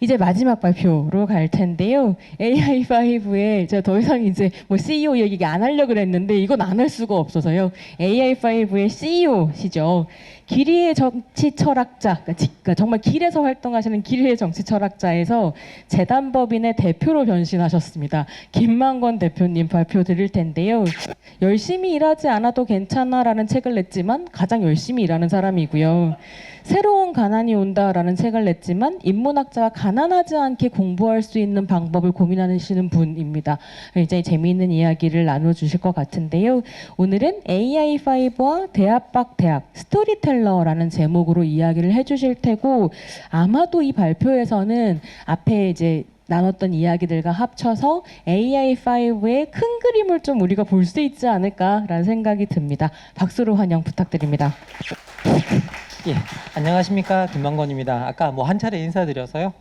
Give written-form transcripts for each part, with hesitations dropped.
이제 마지막 발표로 갈 텐데요. AI5에 제가 더 이상 이제 뭐 CEO 얘기 안 하려고 그랬는데 이건 안 할 수가 없어서요. AI5의 CEO시죠. 길이의 정치 철학자, 그러니까 정말 길에서 활동하시는 길이의 정치 철학자에서 재단법인의 대표로 변신하셨습니다. 김만권 대표님 발표 드릴 텐데요. 열심히 일하지 않아도 괜찮아라는 책을 냈지만 가장 열심히 일하는 사람이고요. 새로운 가난이 온다라는 책을 냈지만 인문학자가 가난하지 않게 공부할 수 있는 방법을 고민하시는 분입니다. 굉장히 재미있는 이야기를 나눠주실 것 같은데요. 오늘은 AI5와 대합박 대학 스토리텔러라는 제목으로 이야기를 해주실 테고 아마도 이 발표에서는 앞에 이제 나눴던 이야기들과 합쳐서 AI5의 큰 그림을 좀 우리가 볼 수 있지 않을까라는 생각이 듭니다. 박수로 환영 부탁드립니다. 예, 안녕하십니까, 김만권입니다. 아까 뭐 한 차례 인사드려서요.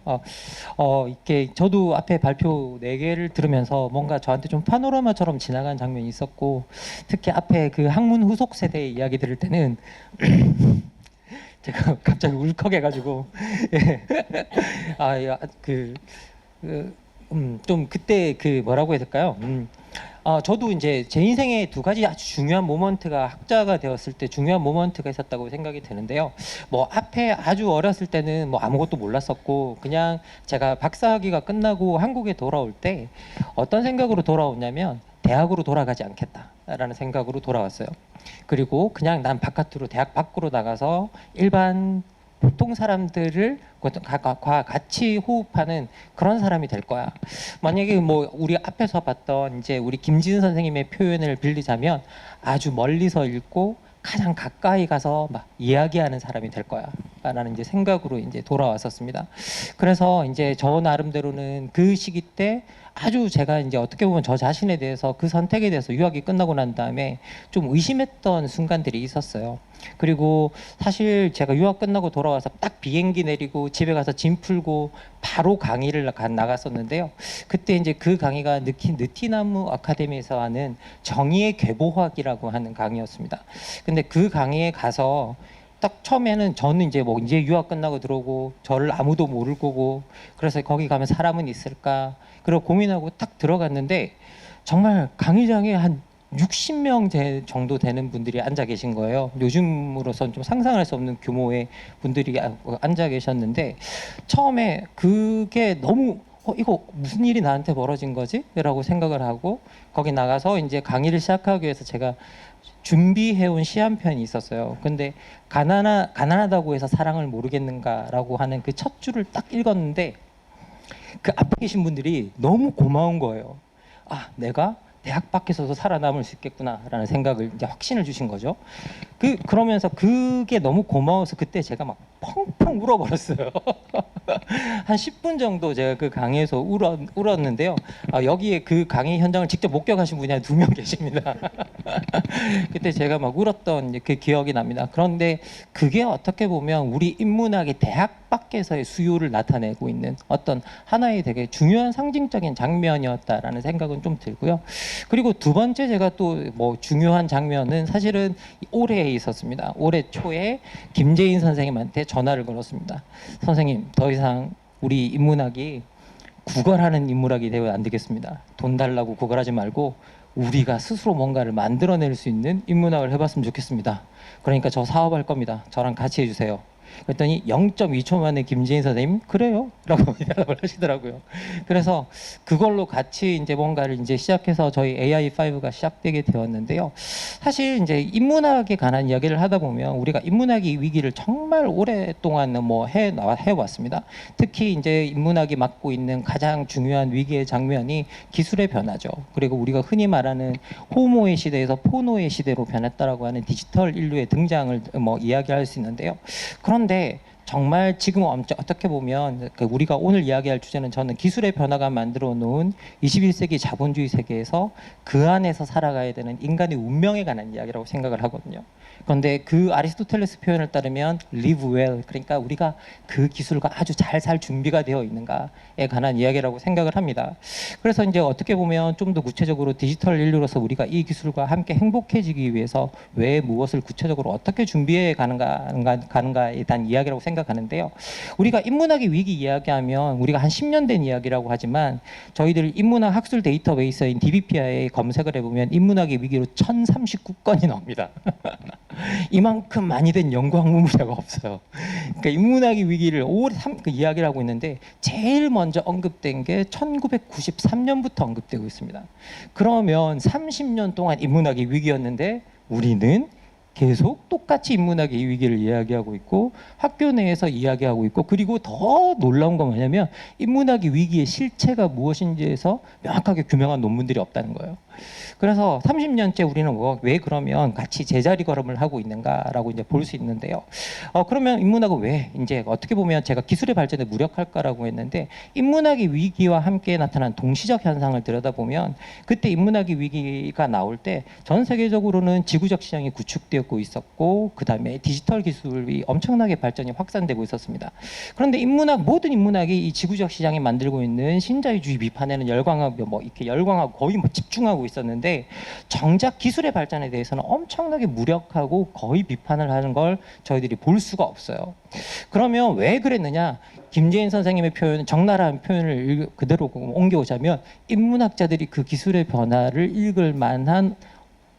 이렇게 저도 앞에 발표 4개를 들으면서 뭔가 저한테 좀 파노라마처럼 지나간 장면이 있었고, 특히 앞에 그 학문 후속 세대의 이야기 들을 때는 제가 갑자기 울컥해가지고 예. 좀 그때 그 뭐라고 해야 될까요? 저도 이제 제 인생에 2가지 아주 중요한 모먼트가 학자가 되었을 때 중요한 모먼트가 있었다고 생각이 드는데요. 뭐 앞에 아주 어렸을 때는 뭐 아무것도 몰랐었고 그냥 제가 박사학위가 끝나고 한국에 돌아올 때 어떤 생각으로 돌아왔냐면 대학으로 돌아가지 않겠다라는 생각으로 돌아왔어요. 그리고 그냥 난 바깥으로 대학 밖으로 나가서 일반 보통 사람들을 같이 호흡하는 그런 사람이 될 거야. 만약에 뭐 우리 앞에서 봤던 이제 우리 김진 선생님의 표현을 빌리자면 아주 멀리서 읽고 가장 가까이 가서 막 이야기하는 사람이 될 거야. 라는 이제 생각으로 이제 돌아왔었습니다. 그래서 이제 저 나름대로는 그 시기 때 아주 제가 이제 어떻게 보면 저 자신에 대해서 그 선택에 대해서 유학이 끝나고 난 다음에 좀 의심했던 순간들이 있었어요. 그리고 사실 제가 유학 끝나고 돌아와서 딱 비행기 내리고 집에 가서 짐 풀고 바로 강의를 나갔었는데요. 그때 이제 그 강의가 느티나무 아카데미에서 하는 정의의 계보학이라고 하는 강의였습니다. 근데 그 강의에 가서 딱 처음에는 저는 이제 뭐 이제 유학 끝나고 들어오고 저를 아무도 모를 거고 그래서 거기 가면 사람은 있을까 그리고 고민하고 딱 들어갔는데 정말 강의장에 한 60명 정도 되는 분들이 앉아 계신 거예요. 요즘으로선 좀 상상할 수 없는 규모의 분들이 앉아 계셨는데 처음에 그게 너무 이거 무슨 일이 나한테 벌어진 거지? 라고 생각을 하고 거기 나가서 이제 강의를 시작하기 위해서 제가 준비해온 시 한 편이 있었어요. 근데 가난하다고 해서 사랑을 모르겠는가라고 하는 그 첫 줄을 딱 읽었는데 그 앞에 계신 분들이 너무 고마운 거예요. 아, 내가 대학 밖에서도 살아남을 수 있겠구나라는 생각을 이제 확신을 주신 거죠. 그러면서 그게 너무 고마워서 그때 제가 막 펑펑 울어버렸어요. 한 10분 정도 제가 그 강의에서 울었는데요. 여기에 그 강의 현장을 직접 목격하신 분이 한 2명 계십니다. 그때 제가 막 울었던 그 기억이 납니다. 그런데 그게 어떻게 보면 우리 인문학의 대학 밖에서의 수요를 나타내고 있는 어떤 하나의 되게 중요한 상징적인 장면이었다라는 생각은 좀 들고요. 그리고 2번째 제가 또 뭐 중요한 장면은 사실은 올해에 있었습니다. 올해 초에 김재인 선생님한테 전화를 걸었습니다. 선생님, 더 이상 우리 인문학이 구걸하는 인문학이 되면 안 되겠습니다. 돈 달라고 구걸하지 말고 우리가 스스로 뭔가를 만들어낼 수 있는 인문학을 해봤으면 좋겠습니다. 그러니까 저 사업할 겁니다. 저랑 같이 해주세요. 그랬더니 0.2초 만에 김지인 선생님 그래요? 라고 대답을 하시더라고요. 그래서 그걸로 같이 이제 뭔가를 이제 시작해서 저희 AI5가 시작되게 되었는데요. 사실 이제 인문학에 관한 이야기를 하다 보면 우리가 인문학의 위기를 정말 오랫동안 뭐 해왔습니다. 특히 이제 인문학이 맡고 있는 가장 중요한 위기의 장면이 기술의 변화죠. 그리고 우리가 흔히 말하는 호모의 시대에서 포노의 시대로 변했다라고 하는 디지털 인류의 등장을 뭐 이야기할 수 있는데요. 그런데 정말 지금 어떻게 보면 우리가 오늘 이야기할 주제는 저는 기술의 변화가 만들어 놓은 21세기 자본주의 세계에서 그 안에서 살아가야 되는 인간의 운명에 관한 이야기라고 생각을 하거든요. 그런데 그 아리스토텔레스 표현을 따르면 live well, 그러니까 우리가 그 기술과 아주 잘 살 준비가 되어 있는가에 관한 이야기라고 생각을 합니다. 그래서 이제 어떻게 보면 좀 더 구체적으로 디지털 인류로서 우리가 이 기술과 함께 행복해지기 위해서 왜 무엇을 구체적으로 어떻게 준비해 가는가에 대한 이야기라고 생각합니다. 생각하는데요. 우리가 인문학의 위기 이야기하면 우리가 한 10년 된 이야기라고 하지만 저희들 인문학 학술 데이터베이스인 DBPI에 검색을 해보면 인문학의 위기로 1039건이 나옵니다. 이만큼 많이 된 연구학문문제가 없어요. 그러니까 인문학의 위기를 오래 그 이야기를 하고 있는데 제일 먼저 언급된 게 1993년부터 언급되고 있습니다. 그러면 30년 동안 인문학의 위기였는데 우리는 계속 똑같이 인문학의 위기를 이야기하고 있고 학교 내에서 이야기하고 있고, 그리고 더 놀라운 건 뭐냐면 인문학의 위기의 실체가 무엇인지에서 명확하게 규명한 논문들이 없다는 거예요. 그래서 30년째 우리는 왜 그러면 같이 제자리 걸음을 하고 있는가라고 이제 볼 수 있는데요. 그러면 인문학은 왜 이제 어떻게 보면 제가 기술의 발전에 무력할까라고 했는데, 인문학의 위기와 함께 나타난 동시적 현상을 들여다보면 그때 인문학의 위기가 나올 때 전 세계적으로는 지구적 시장이 구축되고 있었고, 그 다음에 디지털 기술이 엄청나게 발전이 확산되고 있었습니다. 그런데 모든 인문학이 이 지구적 시장이 만들고 있는 신자유주의 비판에는 열광하고 열광하고 거의 집중하고 있었는데, 정작 기술의 발전에 대해서는 엄청나게 무력하고 거의 비판을 하는 걸 저희들이 볼 수가 없어요. 그러면 왜 그랬느냐? 김재인 선생님의 표현, 적나라한 표현을 그대로 옮겨오자면 인문학자들이 그 기술의 변화를 읽을 만한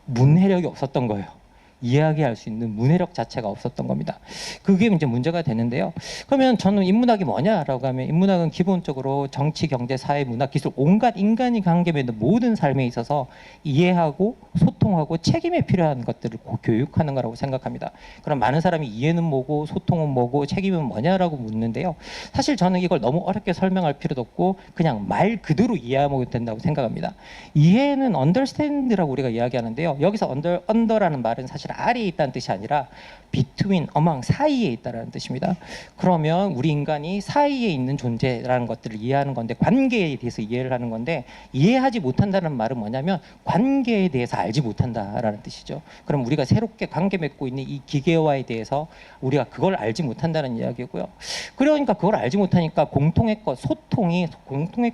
문해력이 없었던 거예요. 이야기할 수 있는 문해력 자체가 없었던 겁니다. 그게 이제 문제가 되는데요. 그러면 저는 인문학이 뭐냐라고 하면, 인문학은 기본적으로 정치, 경제, 사회, 문화, 기술, 온갖 인간이 관계맺는 모든 삶에 있어서 이해하고 소통하고 책임에 필요한 것들을 교육하는 거라고 생각합니다. 그럼 많은 사람이 이해는 뭐고 소통은 뭐고 책임은 뭐냐라고 묻는데요. 사실 저는 이걸 너무 어렵게 설명할 필요도 없고 그냥 말 그대로 이해하면 된다고 생각합니다. 이해는 understand라고 우리가 이야기하는데요. 여기서 under라는 말은 사실 아래에 있다는 뜻이 아니라 between, among, 사이에 있다는 뜻입니다. 그러면 우리 인간이 사이에 있는 존재라는 것들을 이해하는 건데, 관계에 대해서 이해를 하는 건데, 이해하지 못한다는 말은 뭐냐면 관계에 대해서 알지 못한다라는 뜻이죠. 그럼 우리가 새롭게 관계 맺고 있는 이 기계와에 대해서 우리가 그걸 알지 못한다는 이야기고요. 그러니까 그걸 알지 못하니까 공통의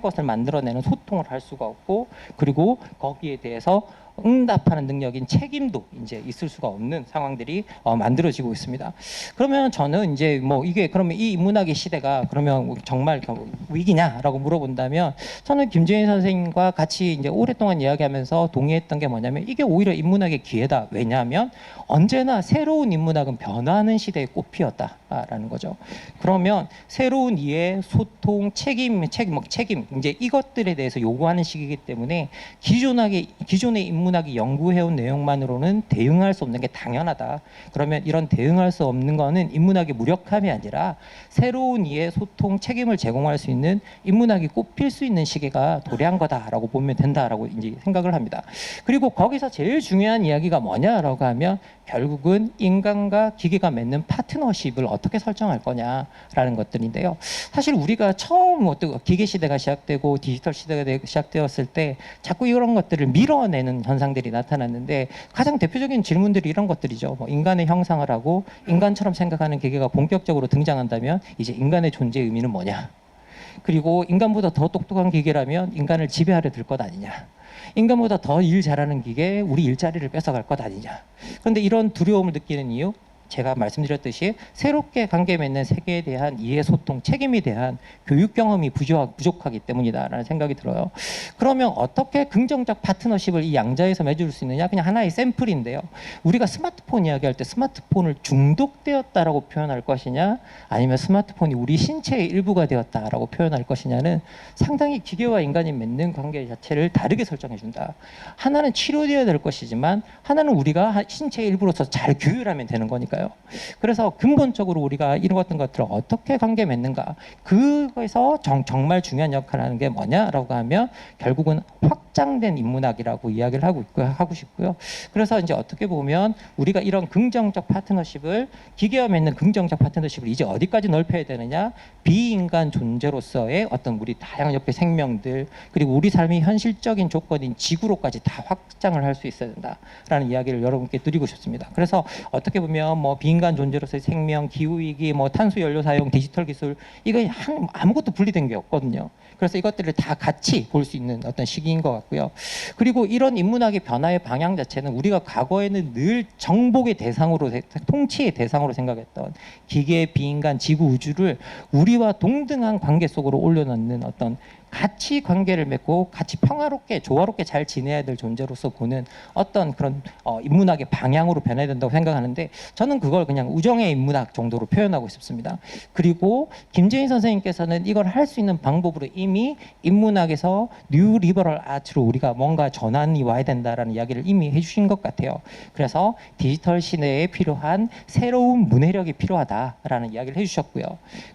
것을 만들어내는 소통을 할 수가 없고, 그리고 거기에 대해서 응답하는 능력인 책임도 이제 있을 수가 없는 상황들이 만들어지고 있습니다. 그러면 저는 이제 이게 그러면 이 인문학의 시대가 그러면 정말 위기냐라고 물어본다면, 저는 김재인 선생님과 같이 이제 오랫동안 이야기하면서 동의했던 게 뭐냐면, 이게 오히려 인문학의 기회다. 왜냐하면 언제나 새로운 인문학은 변화하는 시대의 꽃피었다라는 거죠. 그러면 새로운 이해, 소통, 책임 이제 이것들에 대해서 요구하는 시기이기 때문에 기존의 인문학이 연구해온 내용만으로는 대응할 수 없는 게 당연하다. 그러면 이런 대응할 수 없는 거는 인문학의 무력함이 아니라 새로운 이해, 소통, 책임을 제공할 수 있는 인문학이 꽃필 수 있는 시기가 도래한 거다라고 보면 된다라고 이제 생각을 합니다. 그리고 거기서 제일 중요한 이야기가 뭐냐라고 하면, 결국은 인간과 기계가 맺는 파트너십을 어떻게 설정할 거냐라는 것들인데요. 사실 우리가 처음 기계 시대가 시작되고 디지털 시대가 시작되었을 때 자꾸 이런 것들을 밀어내는 현상들이 나타났는데, 가장 대표적인 질문들이 이런 것들이죠. 인간의 형상을 하고 인간처럼 생각하는 기계가 본격적으로 등장한다면 이제 인간의 존재의 의미는 뭐냐? 그리고 인간보다 더 똑똑한 기계라면 인간을 지배하려 들 것 아니냐? 인간보다 더 일 잘하는 기계, 우리 일자리를 뺏어갈 것 아니냐? 그런데 이런 두려움을 느끼는 이유, 제가 말씀드렸듯이 새롭게 관계 맺는 세계에 대한 이해, 소통, 책임에 대한 교육 경험이 부족하기 때문이다라는 생각이 들어요. 그러면 어떻게 긍정적 파트너십을 이 양자에서 맺을 수 있느냐? 그냥 하나의 샘플인데요. 우리가 스마트폰 이야기할 때 스마트폰을 중독되었다라고 표현할 것이냐, 아니면 스마트폰이 우리 신체의 일부가 되었다라고 표현할 것이냐는 상당히 기계와 인간이 맺는 관계 자체를 다르게 설정해 준다. 하나는 치료되어야 될 것이지만 하나는 우리가 신체의 일부로서 잘 규율하면 되는 거니까요. 그래서 근본적으로 우리가 이런 것들을 어떻게 관계 맺는가, 그거에서 정말 중요한 역할을 하는 게 뭐냐라고 하면 결국은 확장된 인문학이라고 이야기를 하고 싶고요. 그래서 이제 어떻게 보면 우리가 이런 긍정적 파트너십을, 기계와 맺는 긍정적 파트너십을 이제 어디까지 넓혀야 되느냐, 비인간 존재로서의 어떤 우리 다양한 옆에 생명들, 그리고 우리 삶의 현실적인 조건인 지구로까지 다 확장을 할 수 있어야 된다라는 이야기를 여러분께 드리고 싶습니다. 그래서 어떻게 보면 뭐 비인간 존재로서의 생명, 기후 위기, 뭐 탄소 연료 사용, 디지털 기술 이거 아무것도 분리된 게 없거든요. 그래서 이것들을 다 같이 볼 수 있는 어떤 시기인 것 같고요. 그리고 이런 인문학의 변화의 방향 자체는 우리가 과거에는 늘 정복의 대상으로, 통치의 대상으로 생각했던 기계, 비인간, 지구, 우주를 우리와 동등한 관계 속으로 올려놓는 어떤 같이 관계를 맺고 같이 평화롭게 조화롭게 잘 지내야 될 존재로서 보는 어떤 그런 인문학의 방향으로 변해야 된다고 생각하는데, 저는 그걸 그냥 우정의 인문학 정도로 표현하고 싶습니다. 그리고 김재인 선생님께서는 이걸 할 수 있는 방법으로 이미 인문학에서 뉴 리버럴 아트로 우리가 뭔가 전환이 와야 된다라는 이야기를 이미 해주신 것 같아요. 그래서 디지털 시대에 필요한 새로운 문해력이 필요하다라는 이야기를 해주셨고요.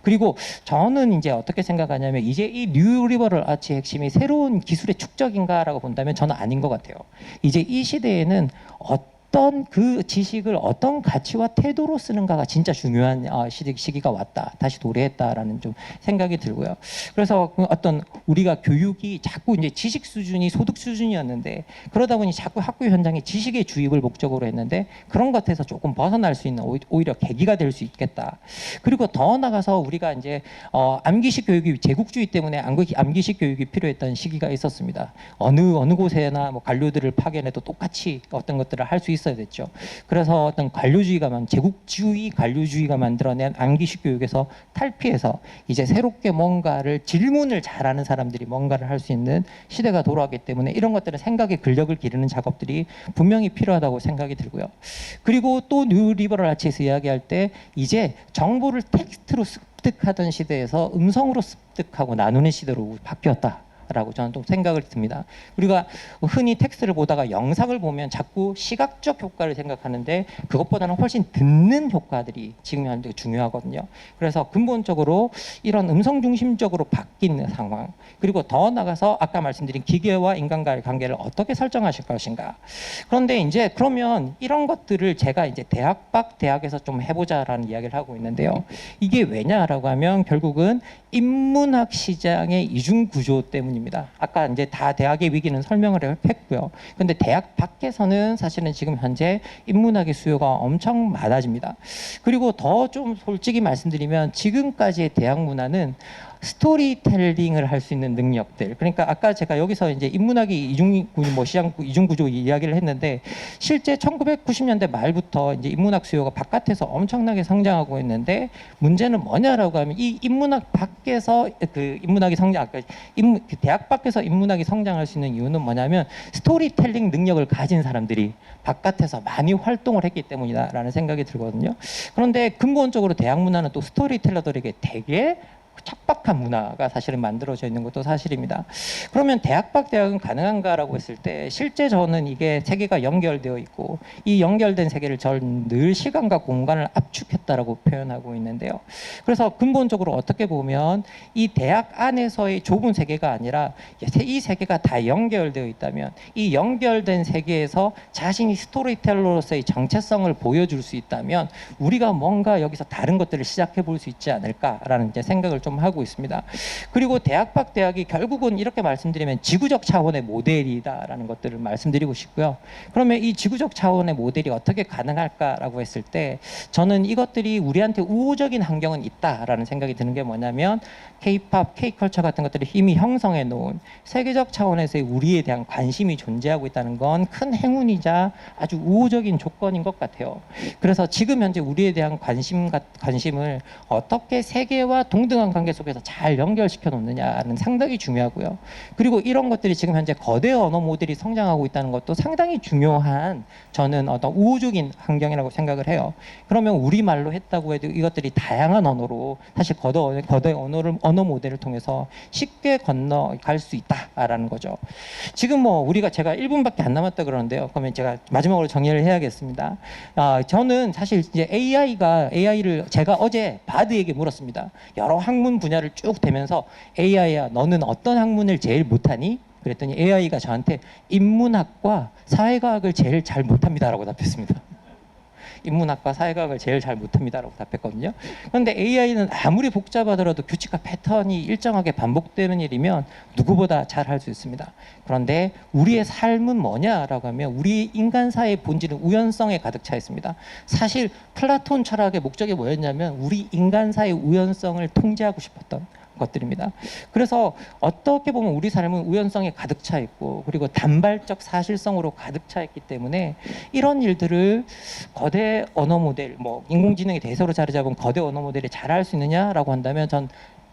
그리고 저는 이제 어떻게 생각하냐면, 이제 이 뉴 리버럴 아트의 핵심이 새로운 기술의 축적인가라고 본다면 저는 아닌 것 같아요. 이제 이 시대에는 어떤 그 지식을 어떤 가치와 태도로 쓰는가가 진짜 중요한 시기가 왔다. 다시 도래했다라는 좀 생각이 들고요. 그래서 어떤 우리가 교육이 자꾸 이제 지식 수준이 소득 수준이었는데, 그러다 보니 자꾸 학교 현장에 지식의 주입을 목적으로 했는데, 그런 것에서 조금 벗어날 수 있는 오히려 계기가 될 수 있겠다. 그리고 더 나가서 우리가 이제 암기식 교육이 제국주의 때문에 암기식 교육이 필요했던 시기가 있었습니다. 어느 곳에나 뭐 관료들을 파견해도 똑같이 어떤 것들을 할 수 있어야 됐죠. 그래서 어떤 제국주의 관료주의가 만들어낸 암기식 교육에서 탈피해서 이제 새롭게 뭔가를 질문을 잘하는 사람들이 뭔가를 할 수 있는 시대가 돌아왔기 때문에, 이런 것들은 생각의 근력을 기르는 작업들이 분명히 필요하다고 생각이 들고요. 그리고 또 뉴 리버럴 아츠에서 이야기할 때, 이제 정보를 텍스트로 습득하던 시대에서 음성으로 습득하고 나누는 시대로 바뀌었다 라고 저는 좀 생각을 듭니다. 우리가 흔히 텍스트를 보다가 영상을 보면 자꾸 시각적 효과를 생각하는데, 그것보다는 훨씬 듣는 효과들이 지금 현재 중요하거든요. 그래서 근본적으로 이런 음성 중심적으로 바뀐 상황, 그리고 더 나가서 아까 말씀드린 기계와 인간과의 관계를 어떻게 설정하실 것인가. 그런데 이제 그러면 이런 것들을 제가 이제 대학에서 좀 해보자라는 이야기를 하고 있는데요. 이게 왜냐라고 하면 결국은 인문학 시장의 이중 구조 때문입니다. 아까 이제 다 대학의 위기는 설명을 했고요. 근데 대학 밖에서는 사실은 지금 현재 인문학의 수요가 엄청 많아집니다. 그리고 더 좀 솔직히 말씀드리면, 지금까지의 대학 문화는 스토리텔링을 할 수 있는 능력들, 그러니까 아까 제가 여기서 이제 인문학이 시장 이중구조 이야기를 했는데, 실제 1990년대 말부터 이제 인문학 수요가 바깥에서 엄청나게 성장하고 있는데, 문제는 뭐냐라고 하면, 이 인문학 밖에서 대학 밖에서 인문학이 성장할 수 있는 이유는 뭐냐면, 스토리텔링 능력을 가진 사람들이 바깥에서 많이 활동을 했기 때문이다라는 생각이 들거든요. 그런데 근본적으로 대학 문화는 또 스토리텔러들에게 되게 척박한 문화가 사실은 만들어져 있는 것도 사실입니다. 그러면 대학 밖 대학은 가능한가라고 했을 때, 실제 저는 이게 세계가 연결되어 있고, 이 연결된 세계를 저는 늘 시간과 공간을 압축했다라고 표현하고 있는데요. 그래서 근본적으로 어떻게 보면 이 대학 안에서의 좁은 세계가 아니라 이 세계가 다 연결되어 있다면, 이 연결된 세계에서 자신이 스토리텔러로서의 정체성을 보여줄 수 있다면, 우리가 뭔가 여기서 다른 것들을 시작해 볼 수 있지 않을까라는 이제 생각을 좀 하고 있습니다. 그리고 대학 밖 대학이 결국은 이렇게 말씀드리면 지구적 차원의 모델이다라는 것들을 말씀드리고 싶고요. 그러면 이 지구적 차원의 모델이 어떻게 가능할까라고 했을 때, 저는 이것들이 우리한테 우호적인 환경은 있다라는 생각이 드는 게 뭐냐면, K-팝, K-컬처 같은 것들을 이미 형성해 놓은 세계적 차원에서의 우리에 대한 관심이 존재하고 있다는 건 큰 행운이자 아주 우호적인 조건인 것 같아요. 그래서 지금 현재 우리에 대한 관심을 어떻게 세계와 동등한 관계 속에서 잘 연결시켜 놓느냐는 상당히 중요하고요. 그리고 이런 것들이 지금 현재 거대 언어 모델이 성장하고 있다는 것도 상당히 중요한, 저는 어떤 우호적인 환경이라고 생각을 해요. 그러면 우리말로 했다고 해도 이것들이 다양한 언어로 사실 거대 언어 모델을 통해서 쉽게 건너갈 수 있다라는 거죠. 지금 제가 1분밖에 안 남았다 그러는데요. 그러면 제가 마지막으로 정리를 해야겠습니다. 저는 사실 이제 AI를 제가 어제 바드에게 물었습니다. 여러 학문 분야를 쭉 대면서, AI야, 너는 어떤 학문을 제일 못하니? 그랬더니 AI가 저한테 인문학과 사회과학을 제일 잘 못합니다라고 답했습니다. 인문학과 사회과학을 제일 잘 못합니다라고 답했거든요. 그런데 AI는 아무리 복잡하더라도 규칙과 패턴이 일정하게 반복되는 일이면 누구보다 잘 할 수 있습니다. 그런데 우리의 삶은 뭐냐라고 하면 우리 인간사의 본질은 우연성에 가득 차 있습니다. 사실 플라톤 철학의 목적이 뭐였냐면 우리 인간사의 우연성을 통제하고 싶었던 것들입니다. 그래서 어떻게 보면 우리 삶은 우연성에 가득 차 있고 그리고 단발적 사실성으로 가득 차 있기 때문에 이런 일들을 거대 언어 모델, 뭐 인공지능의 대세로 자리 잡은 거대 언어 모델이 잘할 수 있느냐라고 한다면 전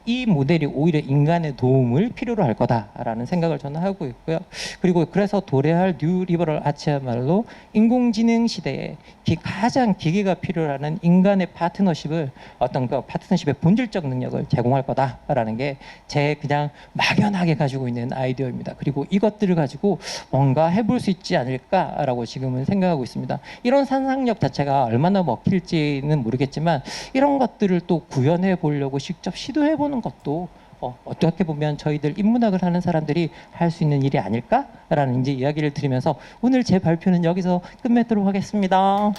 이 모델이 오히려 인간의 도움을 필요로 할 거다라는 생각을 저는 하고 있고요. 그리고 그래서 도래할 뉴 리버럴 아츠야말로 인공지능 시대에 가장 기계가 필요로 하는 인간의 파트너십을 어떤 그 파트너십의 본질적 능력을 제공할 거다라는 게 제 그냥 막연하게 가지고 있는 아이디어입니다. 그리고 이것들을 가지고 뭔가 해볼 수 있지 않을까라고 지금은 생각하고 있습니다. 이런 상상력 자체가 얼마나 먹힐지는 모르겠지만 이런 것들을 또 구현해 보려고 직접 시도해 보는 것도 어떻게 보면 저희들 인문학을 하는 사람들이 할 수 있는 일이 아닐까라는 이제 이야기를 드리면서 오늘 제 발표는 여기서 끝맺도록 하겠습니다.